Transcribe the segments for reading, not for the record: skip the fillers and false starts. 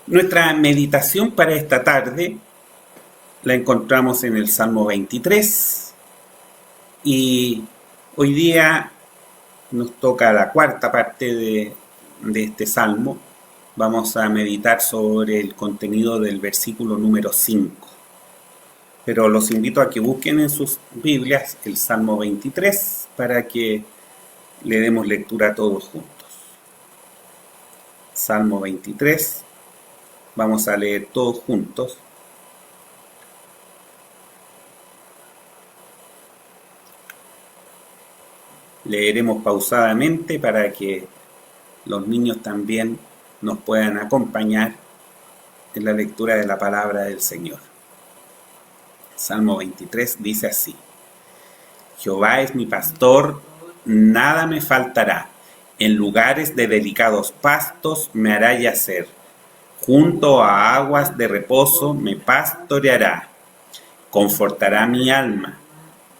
Nuestra meditación para esta tarde la encontramos en el Salmo 23 y hoy día nos toca la cuarta parte de este Salmo. Vamos a meditar sobre el contenido del versículo número 5. Pero los invito a que busquen en sus Biblias el Salmo 23 para que le demos lectura todos juntos. Salmo 23. Vamos a leer todos juntos. Leeremos pausadamente para que los niños también nos puedan acompañar en la lectura de la palabra del Señor. Salmo 23 dice así: Jehová es mi pastor, nada me faltará. En lugares de delicados pastos me hará yacer. Junto a aguas de reposo me pastoreará. Confortará mi alma.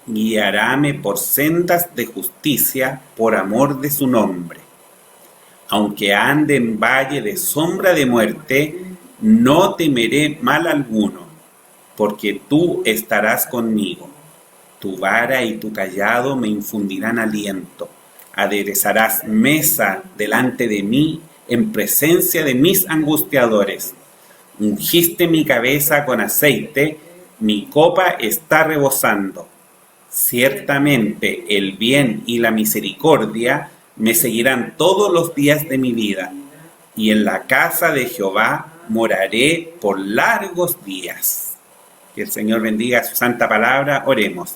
Guiaráme por sendas de justicia por amor de su nombre. Aunque ande en valle de sombra de muerte, no temeré mal alguno, porque tú estarás conmigo. Tu vara y tu cayado me infundirán aliento. Aderezarás mesa delante de mí en presencia de mis angustiadores. Ungiste mi cabeza con aceite, mi copa está rebosando. Ciertamente el bien y la misericordia me seguirán todos los días de mi vida, y en la casa de Jehová moraré por largos días. Que el Señor bendiga su santa palabra. Oremos.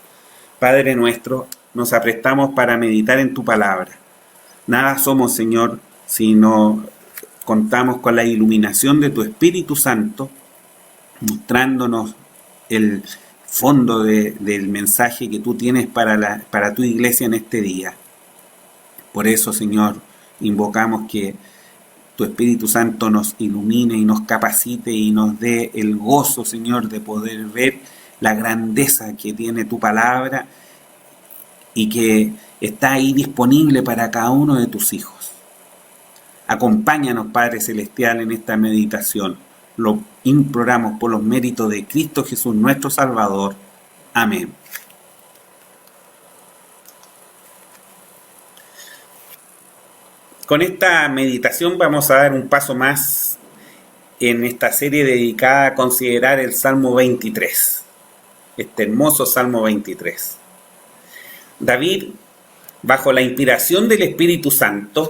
Padre nuestro, nos aprestamos para meditar en tu palabra. Nada somos, Señor, si no contamos con la iluminación de tu Espíritu Santo, mostrándonos el fondo del mensaje que tú tienes para tu iglesia en este día. Por eso, Señor, invocamos que tu Espíritu Santo nos ilumine y nos capacite y nos dé el gozo, Señor, de poder ver la grandeza que tiene tu palabra y que está ahí disponible para cada uno de tus hijos. Acompáñanos, Padre Celestial, en esta meditación. Lo imploramos por los méritos de Cristo Jesús, nuestro Salvador. Amén. Con esta meditación vamos a dar un paso más en esta serie dedicada a considerar el Salmo 23. Este hermoso Salmo 23. David, bajo la inspiración del Espíritu Santo,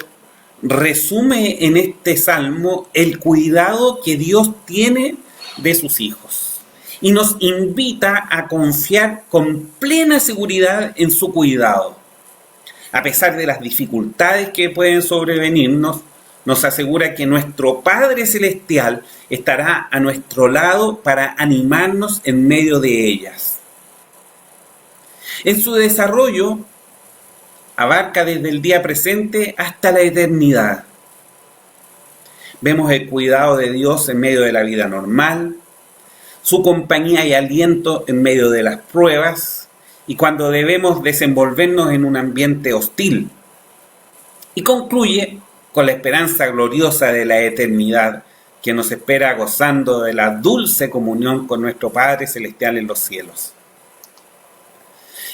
resume en este salmo el cuidado que Dios tiene de sus hijos y nos invita a confiar con plena seguridad en su cuidado. A pesar de las dificultades que pueden sobrevenirnos, nos asegura que nuestro Padre Celestial estará a nuestro lado para animarnos en medio de ellas. En su desarrollo, abarca desde el día presente hasta la eternidad. Vemos el cuidado de Dios en medio de la vida normal, su compañía y aliento en medio de las pruebas y cuando debemos desenvolvernos en un ambiente hostil. Y concluye con la esperanza gloriosa de la eternidad que nos espera gozando de la dulce comunión con nuestro Padre Celestial en los cielos.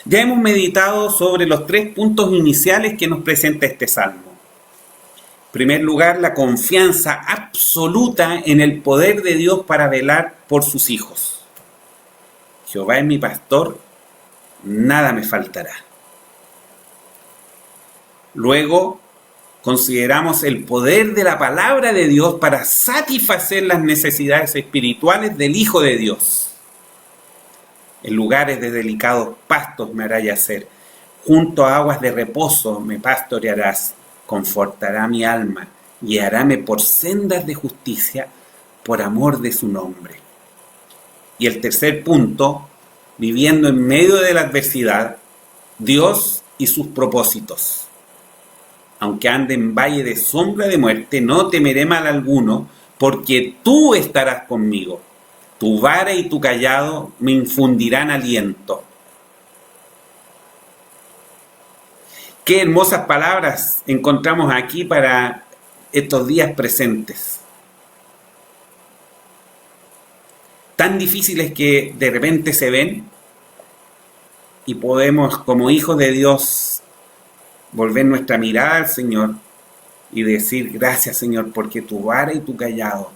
Ya hemos meditado sobre los 3 puntos iniciales que nos presenta este salmo. En primer lugar, la confianza absoluta en el poder de Dios para velar por sus hijos. Jehová es mi pastor, nada me faltará. Luego, consideramos el poder de la palabra de Dios para satisfacer las necesidades espirituales del Hijo de Dios. En lugares de delicados pastos me hará yacer. Junto a aguas de reposo me pastorearás. Confortará mi alma. Guiaráme por sendas de justicia por amor de su nombre. Y el tercer punto, viviendo en medio de la adversidad, Dios y sus propósitos. Aunque ande en valle de sombra de muerte, no temeré mal alguno, porque tú estarás conmigo. Tu vara y tu cayado me infundirán aliento. Qué hermosas palabras encontramos aquí para estos días presentes. tan difíciles que de repente se ven, y podemos, como hijos de Dios, volver nuestra mirada al Señor y decir: gracias, Señor, porque tu vara y tu cayado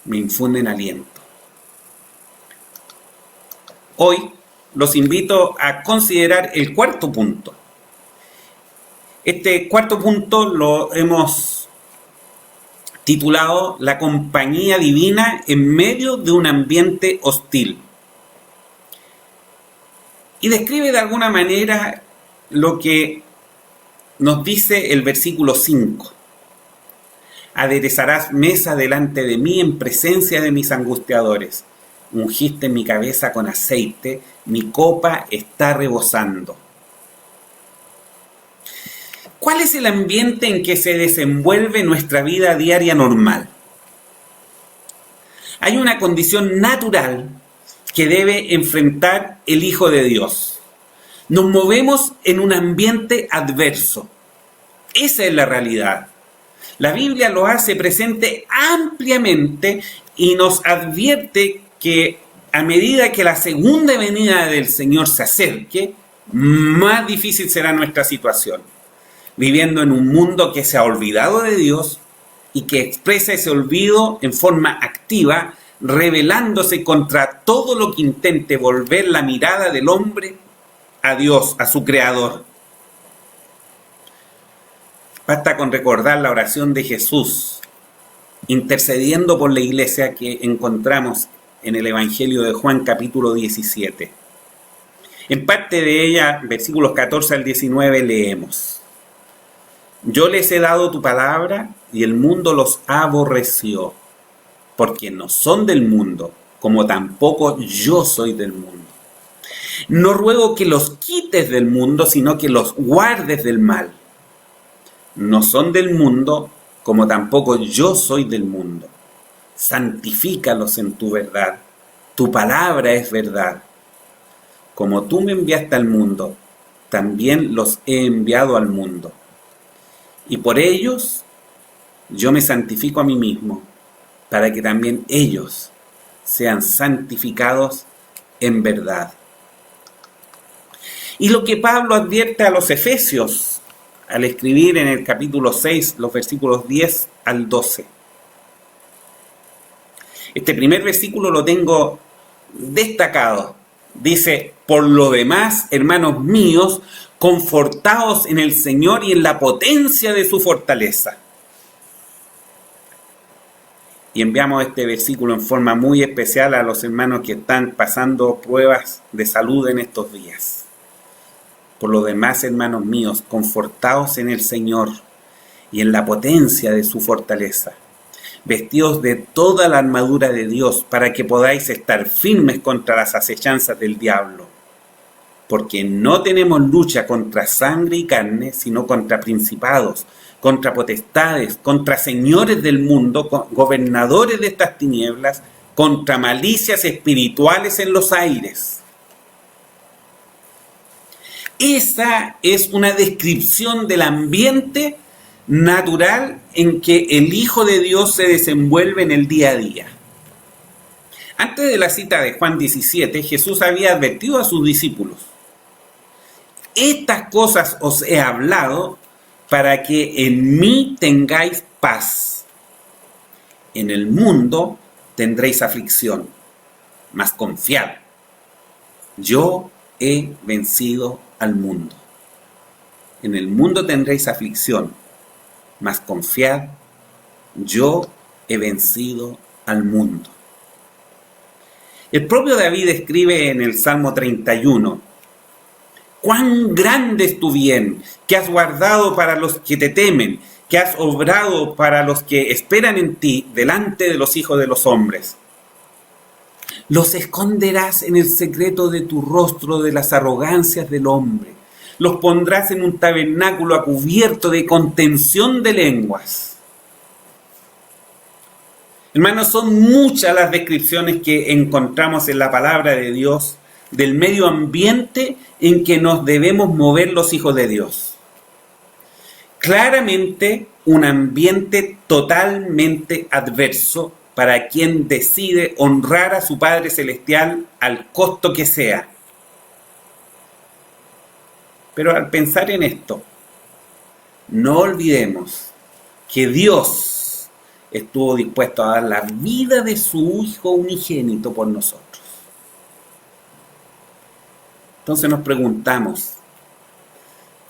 me infunden aliento. Hoy los invito a considerar el cuarto punto. Este cuarto punto lo hemos titulado La compañía divina en medio de un ambiente hostil. Y describe de alguna manera lo que nos dice el versículo 5. Aderezarás mesa delante de mí en presencia de mis angustiadores. Ungiste mi cabeza con aceite, mi copa está rebosando. ¿Cuál es el ambiente en que se desenvuelve nuestra vida diaria normal? Hay una condición natural que debe enfrentar el Hijo de Dios. Nos movemos en un ambiente adverso. Esa es la realidad. La Biblia lo hace presente ampliamente y nos advierte que a medida que la segunda venida del Señor se acerque, más difícil será nuestra situación. Viviendo en un mundo que se ha olvidado de Dios y que expresa ese olvido en forma activa, rebelándose contra todo lo que intente volver la mirada del hombre a Dios, a su Creador. Basta con recordar la oración de Jesús, intercediendo por la iglesia, que encontramos en el Evangelio de Juan capítulo 17. En parte de ella, versículos 14 al 19, leemos: Yo les he dado tu palabra y el mundo los aborreció, porque no son del mundo, como tampoco yo soy del mundo. No ruego que los quites del mundo, sino que los guardes del mal. No son del mundo, como tampoco yo soy del mundo. Santifícalos en tu verdad. Tu palabra es verdad. Como tú me enviaste al mundo, también los he enviado al mundo. Y por ellos yo me santifico a mí mismo, para que también ellos sean santificados en verdad. Y lo que Pablo advierte a los efesios al escribir en el capítulo 6, los versículos 10 al 12. Este primer versículo lo tengo destacado. Dice: por lo demás, hermanos míos, confortaos en el Señor y en la potencia de su fortaleza. Y enviamos este versículo en forma muy especial a los hermanos que están pasando pruebas de salud en estos días. Por lo demás, hermanos míos, confortaos en el Señor y en la potencia de su fortaleza. Vestidos de toda la armadura de Dios, para que podáis estar firmes contra las acechanzas del diablo. Porque no tenemos lucha contra sangre y carne, sino contra principados, contra potestades, contra señores del mundo, gobernadores de estas tinieblas, contra malicias espirituales en los aires. Esa es una descripción del ambiente natural en que el Hijo de Dios se desenvuelve en el día a día. Antes de la cita de Juan 17, Jesús había advertido a sus discípulos: estas cosas os he hablado para que en mí tengáis paz. En el mundo tendréis aflicción, mas confiad, yo he vencido al mundo. En el mundo tendréis aflicción, mas confiad, yo he vencido al mundo. El propio David escribe en el Salmo 31: cuán grande es tu bien, que has guardado para los que te temen, que has obrado para los que esperan en ti, delante de los hijos de los hombres. Los esconderás en el secreto de tu rostro de las arrogancias del hombre. Los pondrás en un tabernáculo a cubierto de contención de lenguas. Hermanos, son muchas las descripciones que encontramos en la palabra de Dios del medio ambiente en que nos debemos mover los hijos de Dios. Claramente un ambiente totalmente adverso para quien decide honrar a su Padre Celestial al costo que sea. Pero al pensar en esto, no olvidemos que Dios estuvo dispuesto a dar la vida de su Hijo unigénito por nosotros. Entonces nos preguntamos,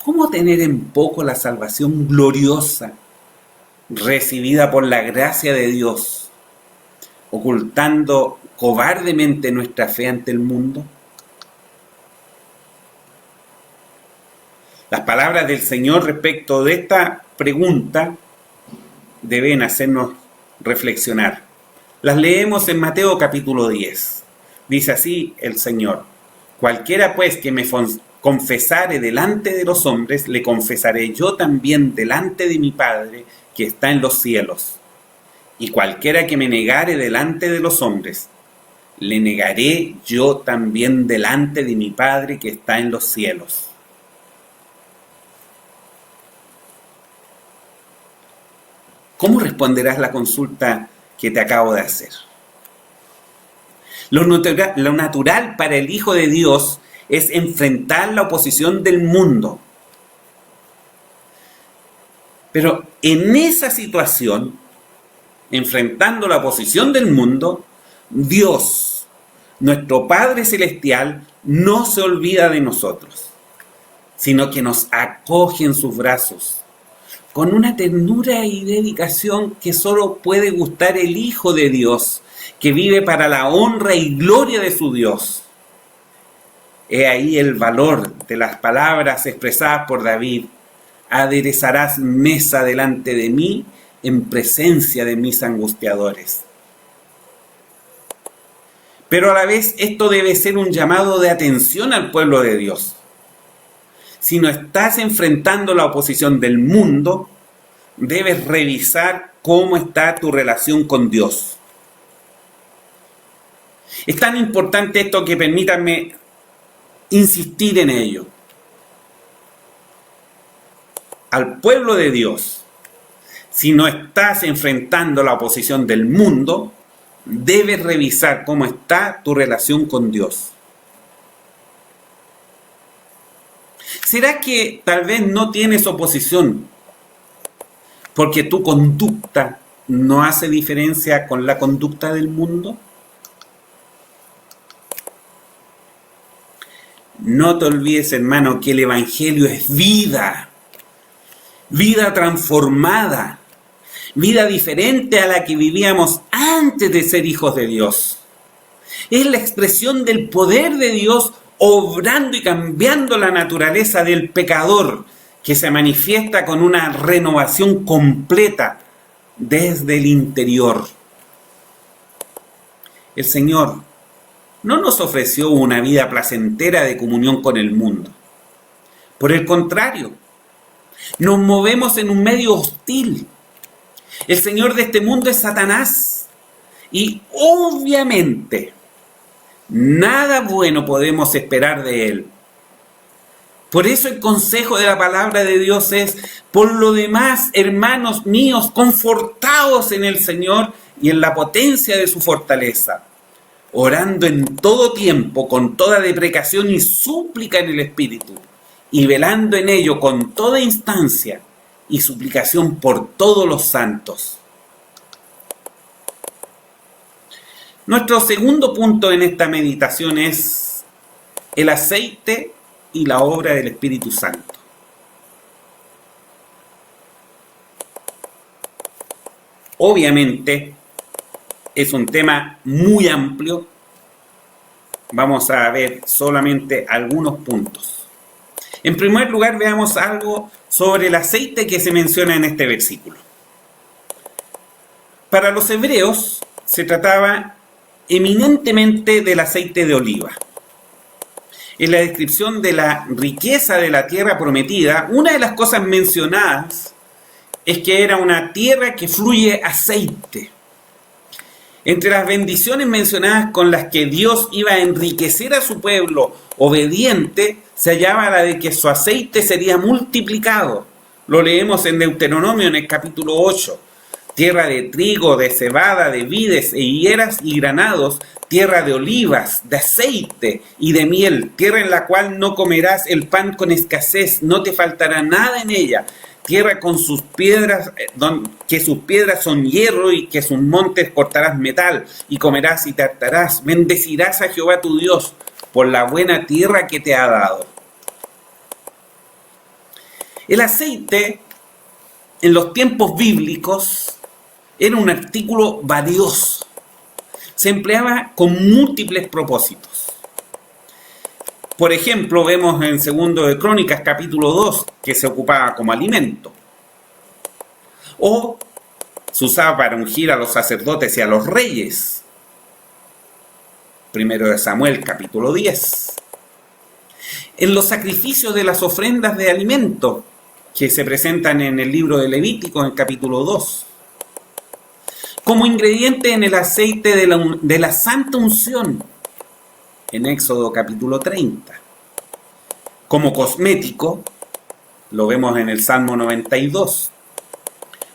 ¿cómo tener en poco la salvación gloriosa recibida por la gracia de Dios, ocultando cobardemente nuestra fe ante el mundo? Las palabras del Señor respecto de esta pregunta deben hacernos reflexionar. Las leemos en Mateo capítulo 10. Dice así el Señor: cualquiera pues que me confesare delante de los hombres, le confesaré yo también delante de mi Padre que está en los cielos. Y cualquiera que me negare delante de los hombres, le negaré yo también delante de mi Padre que está en los cielos. ¿Cómo responderás la consulta que te acabo de hacer? Lo natural para el Hijo de Dios es enfrentar la oposición del mundo. Pero en esa situación, enfrentando la oposición del mundo, Dios, nuestro Padre Celestial, no se olvida de nosotros, sino que nos acoge en sus brazos, con una ternura y dedicación que solo puede gustar el Hijo de Dios, que vive para la honra y gloria de su Dios. He ahí el valor de las palabras expresadas por David: aderezarás mesa delante de mí en presencia de mis angustiadores. Pero a la vez esto debe ser un llamado de atención al pueblo de Dios. Si no estás enfrentando la oposición del mundo, debes revisar cómo está tu relación con Dios. Es tan importante esto que permítanme insistir en ello. Al pueblo de Dios, si no estás enfrentando la oposición del mundo, debes revisar cómo está tu relación con Dios. ¿Será que tal vez no tienes oposición porque tu conducta no hace diferencia con la conducta del mundo? No te olvides, hermano, que el Evangelio es vida, vida transformada, vida diferente a la que vivíamos antes de ser hijos de Dios. Es la expresión del poder de Dios obrando y cambiando la naturaleza del pecador, que se manifiesta con una renovación completa desde el interior. El Señor no nos ofreció una vida placentera de comunión con el mundo. Por el contrario, nos movemos en un medio hostil. El Señor de este mundo es Satanás. Y obviamente, nada bueno podemos esperar de él. Por eso el consejo de la palabra de Dios es: por lo demás, hermanos míos, confortaos en el Señor y en la potencia de su fortaleza, orando en todo tiempo con toda deprecación y súplica en el Espíritu, y velando en ello con toda instancia y suplicación por todos los santos. Nuestro segundo punto en esta meditación es el aceite y la obra del Espíritu Santo. Obviamente es un tema muy amplio. Vamos a ver solamente algunos puntos. En primer lugar, veamos algo sobre el aceite que se menciona en este versículo. Para los hebreos se trataba eminentemente del aceite de oliva. En la descripción de la riqueza de la tierra prometida, una de las cosas mencionadas es que era una tierra que fluye aceite. Entre las bendiciones mencionadas con las que Dios iba a enriquecer a su pueblo obediente, se hallaba la de que su aceite sería multiplicado. Lo leemos en Deuteronomio en el capítulo 8. tierra de trigo, de cebada, de vides e higueras y granados, tierra de olivas, de aceite y de miel, tierra en la cual no comerás el pan con escasez, no te faltará nada en ella, tierra con sus piedras, que sus piedras son hierro y que sus montes cortarás metal, y comerás y te hartarás, bendecirás a Jehová tu Dios por la buena tierra que te ha dado. El aceite en los tiempos bíblicos era un artículo valioso. Se empleaba con múltiples propósitos. Por ejemplo, vemos en 2 de Crónicas, capítulo 2, que se ocupaba como alimento. O se usaba para ungir a los sacerdotes y a los reyes. 1 de Samuel, capítulo 10. En los sacrificios de las ofrendas de alimento, que se presentan en el libro de Levítico, en el capítulo 2. Como ingrediente en el aceite de la santa unción, en Éxodo capítulo 30. Como cosmético, lo vemos en el Salmo 92.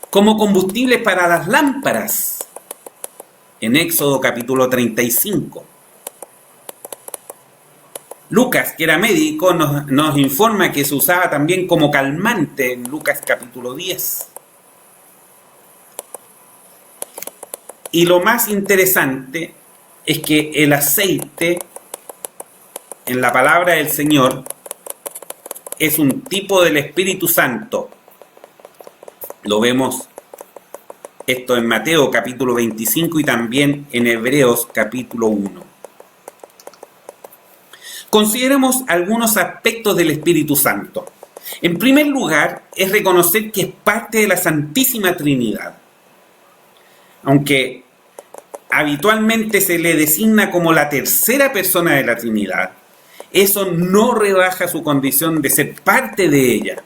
Como combustible para las lámparas, en Éxodo capítulo 35. Lucas, que era médico, nos informa que se usaba también como calmante en Lucas capítulo 10. Y lo más interesante es que el aceite, en la palabra del Señor, es un tipo del Espíritu Santo. Lo vemos esto en Mateo capítulo 25 y también en Hebreos capítulo 1. Consideremos algunos aspectos del Espíritu Santo. En primer lugar, es reconocer que es parte de la Santísima Trinidad. Aunque habitualmente se le designa como la tercera persona de la Trinidad, eso no rebaja su condición de ser parte de ella.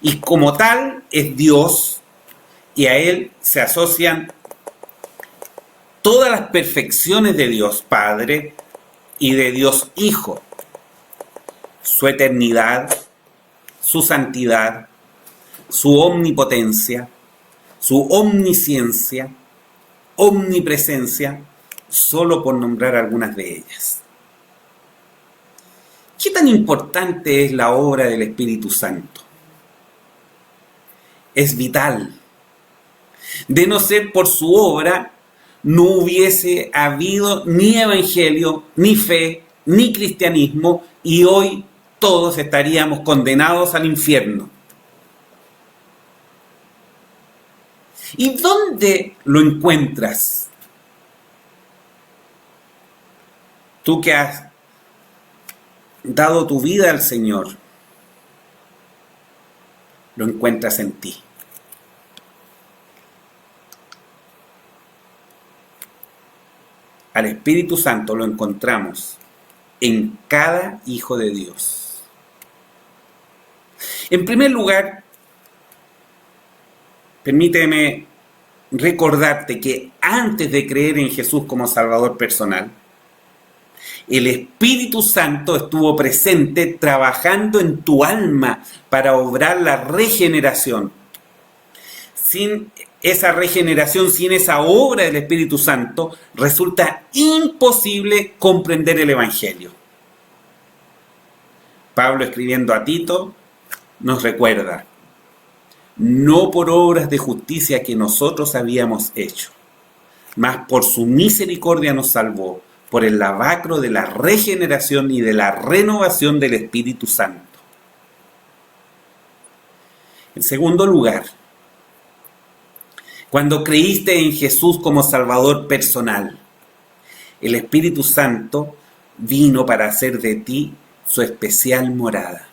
Y como tal es Dios, y a Él se asocian todas las perfecciones de Dios Padre y de Dios Hijo. Su eternidad, su santidad, su omnipotencia, su omnisciencia, omnipresencia, solo por nombrar algunas de ellas. ¿Qué tan importante es la obra del Espíritu Santo? Es vital. De no ser por su obra, no hubiese habido ni evangelio, ni fe, ni cristianismo, y hoy todos estaríamos condenados al infierno. ¿Y dónde lo encuentras? Tú que has dado tu vida al Señor, lo encuentras en ti. Al Espíritu Santo lo encontramos en cada hijo de Dios. En primer lugar, permíteme recordarte que antes de creer en Jesús como Salvador personal, el Espíritu Santo estuvo presente trabajando en tu alma para obrar la regeneración. Sin esa regeneración, sin esa obra del Espíritu Santo, resulta imposible comprender el Evangelio. Pablo, escribiendo a Tito, nos recuerda: no por obras de justicia que nosotros habíamos hecho, mas por su misericordia nos salvó, por el lavacro de la regeneración y de la renovación del Espíritu Santo. En segundo lugar, cuando creíste en Jesús como Salvador personal, el Espíritu Santo vino para hacer de ti su especial morada.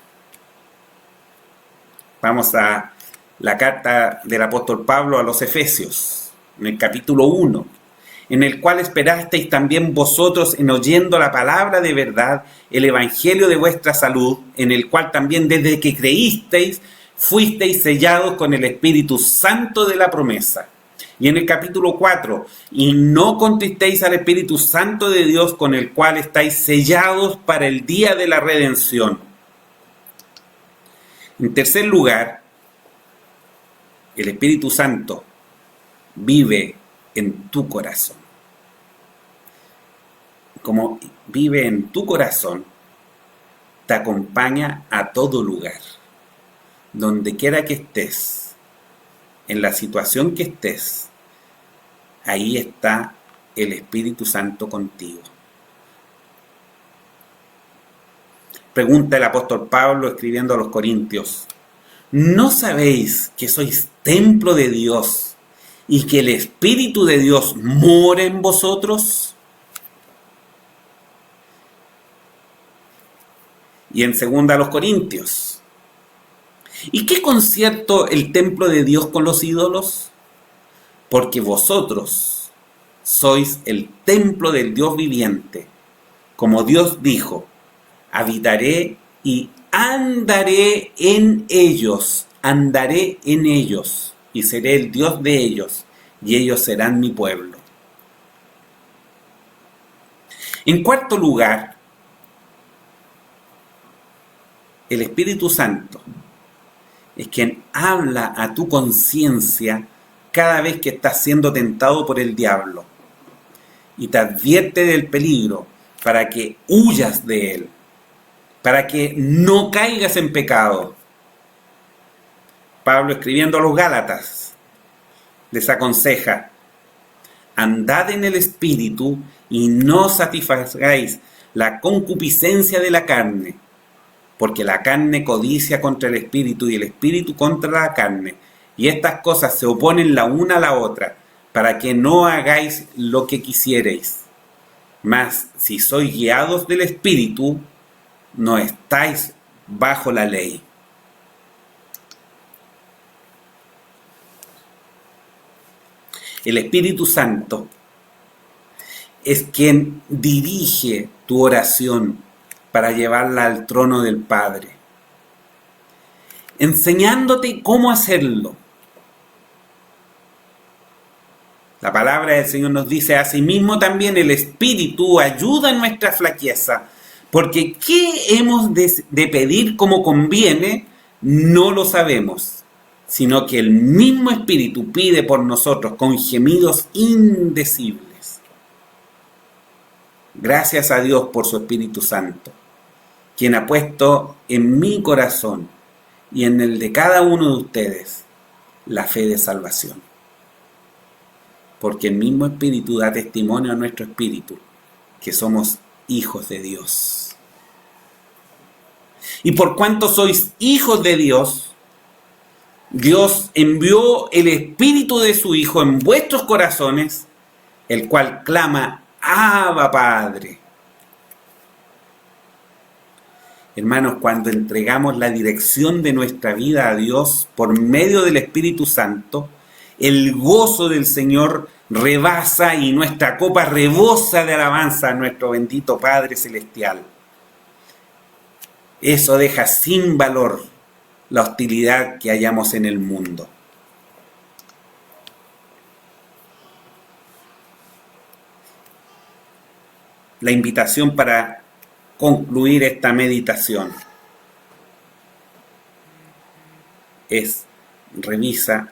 Vamos a la carta del apóstol Pablo a los Efesios, en el capítulo 1, en el cual esperasteis también vosotros en oyendo la palabra de verdad, el evangelio de vuestra salud, en el cual también desde que creísteis, fuisteis sellados con el Espíritu Santo de la promesa. Y en el capítulo 4, y no contristéis al Espíritu Santo de Dios, con el cual estáis sellados para el día de la redención. En tercer lugar, el Espíritu Santo vive en tu corazón. Como vive en tu corazón, te acompaña a todo lugar, donde quiera que estés, en la situación que estés, ahí está el Espíritu Santo contigo. Pregunta el apóstol Pablo escribiendo a los Corintios: ¿no sabéis que sois templo de Dios y que el Espíritu de Dios mora en vosotros? Y en segunda a los Corintios: ¿y qué concierto el templo de Dios con los ídolos? Porque vosotros sois el templo del Dios viviente. Como Dios dijo: habitaré y andaré en ellos, y seré el Dios de ellos, y ellos serán mi pueblo. En cuarto lugar, el Espíritu Santo es quien habla a tu conciencia cada vez que estás siendo tentado por el diablo y te advierte del peligro para que huyas de él, para que no caigas en pecado. Pablo, escribiendo a los Gálatas, les aconseja: andad en el Espíritu y no satisfagáis la concupiscencia de la carne, porque la carne codicia contra el Espíritu y el Espíritu contra la carne, y estas cosas se oponen la una a la otra, para que no hagáis lo que quisierais. Mas si sois guiados del Espíritu, no estáis bajo la ley. El Espíritu Santo es quien dirige tu oración para llevarla al trono del Padre, enseñándote cómo hacerlo. La palabra del Señor nos dice: asimismo también el Espíritu ayuda en nuestra flaqueza, porque ¿qué hemos de pedir como conviene? No lo sabemos, sino que el mismo Espíritu pide por nosotros con gemidos indecibles. Gracias a Dios por su Espíritu Santo, quien ha puesto en mi corazón y en el de cada uno de ustedes la fe de salvación. Porque el mismo Espíritu da testimonio a nuestro espíritu que somos hijos de Dios. Y por cuanto sois hijos de Dios, Dios envió el Espíritu de su Hijo en vuestros corazones, el cual clama: Abba, Padre. Hermanos, cuando entregamos la dirección de nuestra vida a Dios por medio del Espíritu Santo, el gozo del Señor rebasa y nuestra copa rebosa de alabanza a nuestro bendito Padre Celestial. Eso deja sin valor la hostilidad que hallamos en el mundo. La invitación para concluir esta meditación es: revisa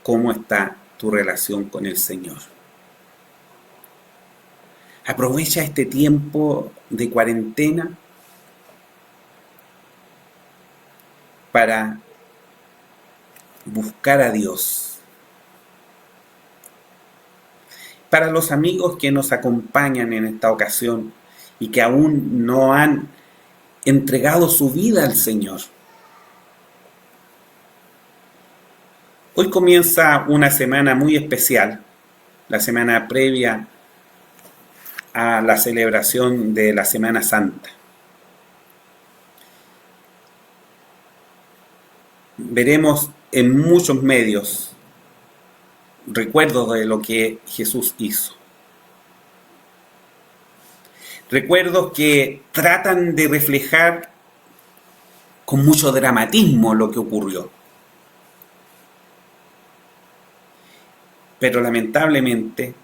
cómo está tu relación con el Señor. Aprovecha este tiempo de cuarentena para buscar a Dios. Para los amigos que nos acompañan en esta ocasión y que aún no han entregado su vida al Señor, hoy comienza una semana muy especial, la semana previa a la celebración de la Semana Santa. Veremos en muchos medios recuerdos de lo que Jesús hizo. Recuerdos que tratan de reflejar con mucho dramatismo lo que ocurrió. Pero lamentablemente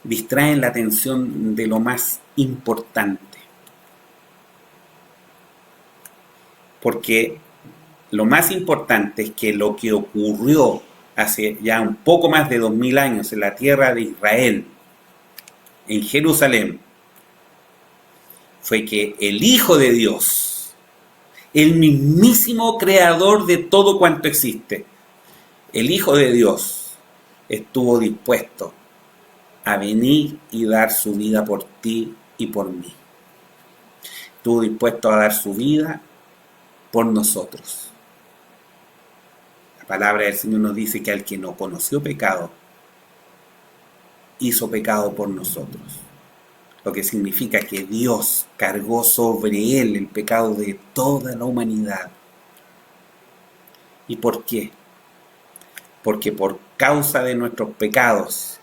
distraen la atención de lo más importante. Porque lo más importante es que lo que ocurrió hace ya un poco más de 2000 años, en la tierra de Israel, en Jerusalén, fue que el Hijo de Dios, el mismísimo creador de todo cuanto existe, el Hijo de Dios, estuvo dispuesto a venir y dar su vida por ti y por mí. Estuvo dispuesto a dar su vida por nosotros. La palabra del Señor nos dice que al que no conoció pecado, hizo pecado por nosotros. Lo que significa que Dios cargó sobre él el pecado de toda la humanidad. ¿Y por qué? Porque por causa de nuestros pecados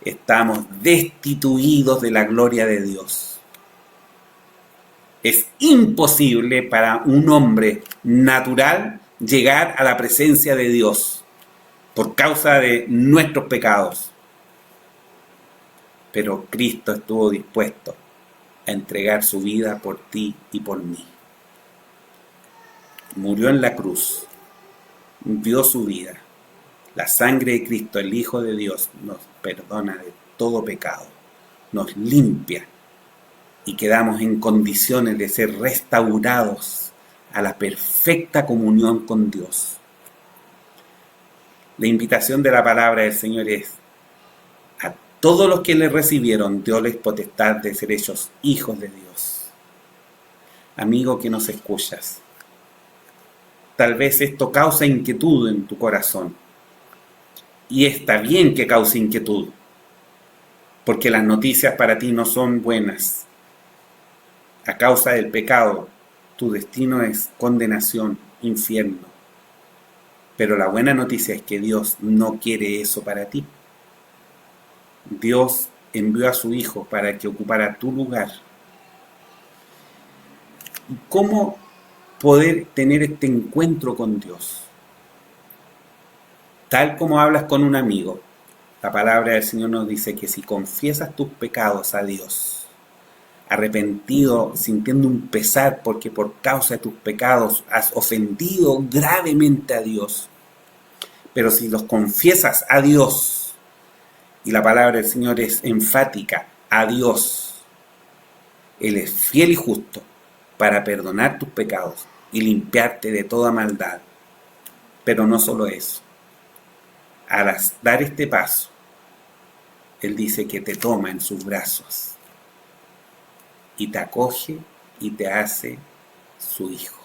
estamos destituidos de la gloria de Dios. Es imposible para un hombre natural llegar a la presencia de Dios por causa de nuestros pecados. Pero Cristo estuvo dispuesto a entregar su vida por ti y por mí. Murió en la cruz, dio su vida. La sangre de Cristo, el Hijo de Dios, nos perdona de todo pecado, nos limpia y quedamos en condiciones de ser restaurados a la perfecta comunión con Dios. La invitación de la palabra del Señor es: a todos los que le recibieron, dióles potestad de ser hechos hijos de Dios. Amigo que nos escuchas, tal vez esto causa inquietud en tu corazón. Y está bien que cause inquietud, porque las noticias para ti no son buenas. A causa del pecado, tu destino es condenación, infierno. Pero la buena noticia es que Dios no quiere eso para ti. Dios envió a su Hijo para que ocupara tu lugar. ¿Y cómo poder tener este encuentro con Dios? Tal como hablas con un amigo, la palabra del Señor nos dice que si confiesas tus pecados a Dios, arrepentido, sintiendo un pesar porque por causa de tus pecados has ofendido gravemente a Dios, pero si los confiesas a Dios, y la palabra del Señor es enfática, a Dios, Él es fiel y justo para perdonar tus pecados y limpiarte de toda maldad. Pero no solo eso. Al dar este paso, Él dice que te toma en sus brazos y te acoge y te hace su hijo.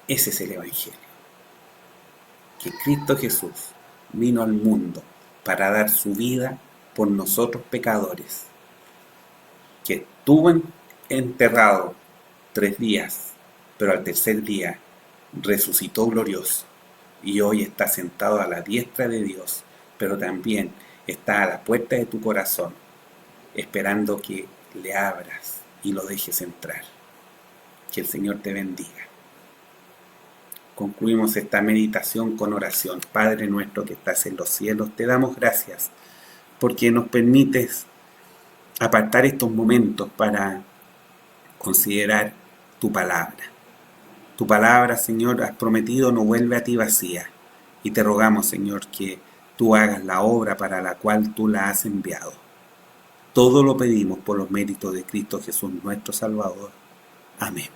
Ese es el Evangelio. Que Cristo Jesús vino al mundo para dar su vida por nosotros pecadores. Que estuvo enterrado 3 días, pero al tercer día resucitó glorioso. Y hoy está sentado a la diestra de Dios, pero también está a la puerta de tu corazón, esperando que le abras y lo dejes entrar. Que el Señor te bendiga. Concluimos esta meditación con oración. Padre nuestro que estás en los cielos, te damos gracias porque nos permites apartar estos momentos para considerar tu palabra. Tu palabra, Señor, has prometido no vuelve a ti vacía. Y te rogamos, Señor, que tú hagas la obra para la cual tú la has enviado. Todo lo pedimos por los méritos de Cristo Jesús, nuestro Salvador. Amén.